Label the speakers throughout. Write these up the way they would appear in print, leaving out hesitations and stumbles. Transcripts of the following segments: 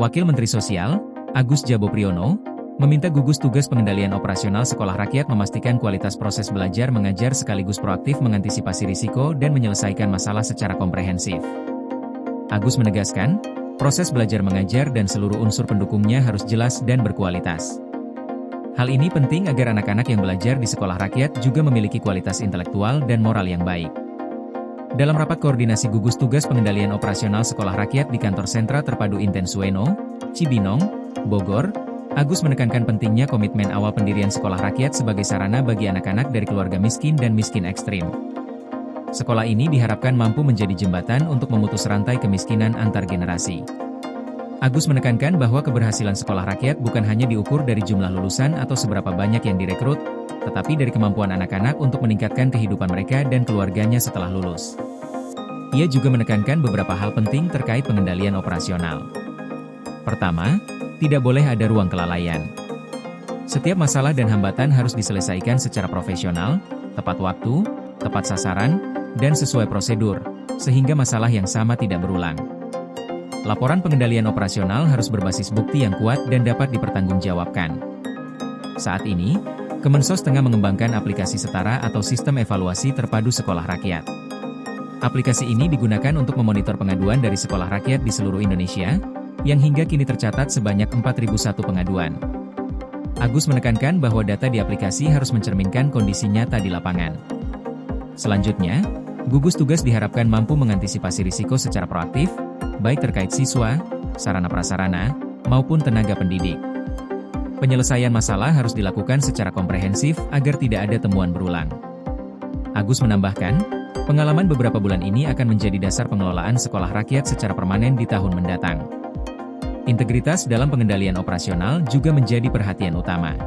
Speaker 1: Wakil Menteri Sosial, Agus Jabo Priyono, meminta gugus tugas pengendalian operasional sekolah rakyat memastikan kualitas proses belajar mengajar sekaligus proaktif mengantisipasi risiko dan menyelesaikan masalah secara komprehensif. Agus menegaskan, proses belajar mengajar dan seluruh unsur pendukungnya harus jelas dan berkualitas. Hal ini penting agar anak-anak yang belajar di sekolah rakyat juga memiliki kualitas intelektual dan moral yang baik. Dalam rapat koordinasi gugus tugas pengendalian operasional sekolah rakyat di kantor sentra terpadu Intensueno, Cibinong, Bogor, Agus menekankan pentingnya komitmen awal pendirian sekolah rakyat sebagai sarana bagi anak-anak dari keluarga miskin dan miskin ekstrim. Sekolah ini diharapkan mampu menjadi jembatan untuk memutus rantai kemiskinan antar generasi. Agus menekankan bahwa keberhasilan sekolah rakyat bukan hanya diukur dari jumlah lulusan atau seberapa banyak yang direkrut, tetapi dari kemampuan anak-anak untuk meningkatkan kehidupan mereka dan keluarganya setelah lulus. Ia juga menekankan beberapa hal penting terkait pengendalian operasional. Pertama, tidak boleh ada ruang kelalaian. Setiap masalah dan hambatan harus diselesaikan secara profesional, tepat waktu, tepat sasaran, dan sesuai prosedur, sehingga masalah yang sama tidak berulang. Laporan pengendalian operasional harus berbasis bukti yang kuat dan dapat dipertanggungjawabkan. Saat ini, Kemensos tengah mengembangkan aplikasi setara atau sistem evaluasi terpadu sekolah rakyat. Aplikasi ini digunakan untuk memonitor pengaduan dari sekolah rakyat di seluruh Indonesia, yang hingga kini tercatat sebanyak 4.001 pengaduan. Agus menekankan bahwa data di aplikasi harus mencerminkan kondisi nyata di lapangan. Selanjutnya, gugus tugas diharapkan mampu mengantisipasi risiko secara proaktif, baik terkait siswa, sarana prasarana, maupun tenaga pendidik. Penyelesaian masalah harus dilakukan secara komprehensif agar tidak ada temuan berulang. Agus menambahkan, pengalaman beberapa bulan ini akan menjadi dasar pengelolaan sekolah rakyat secara permanen di tahun mendatang. Integritas dalam pengendalian operasional juga menjadi perhatian utama.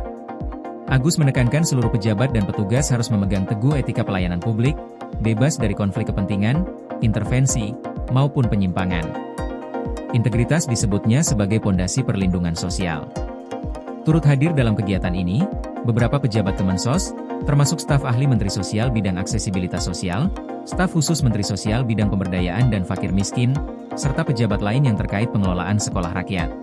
Speaker 1: Agus menekankan seluruh pejabat dan petugas harus memegang teguh etika pelayanan publik, bebas dari konflik kepentingan, intervensi, maupun penyimpangan. Integritas disebutnya sebagai pondasi perlindungan sosial. Turut hadir dalam kegiatan ini, beberapa pejabat Kemensos, termasuk staf ahli Menteri Sosial bidang aksesibilitas sosial, staf khusus Menteri Sosial bidang pemberdayaan dan fakir miskin, serta pejabat lain yang terkait pengelolaan sekolah rakyat.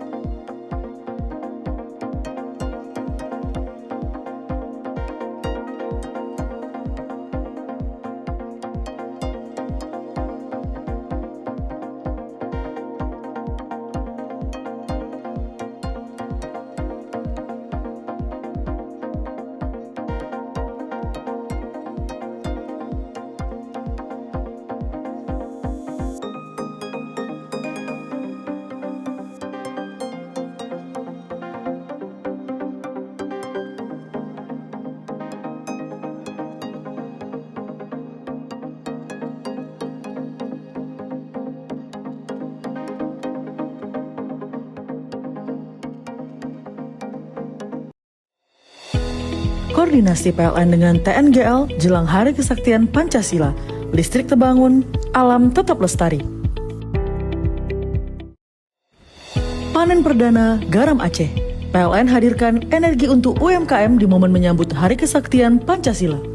Speaker 2: Koordinasi PLN dengan TNGL jelang Hari Kesaktian Pancasila, listrik terbangun, alam tetap lestari. Panen perdana garam Aceh. PLN hadirkan energi untuk UMKM di momen menyambut Hari Kesaktian Pancasila.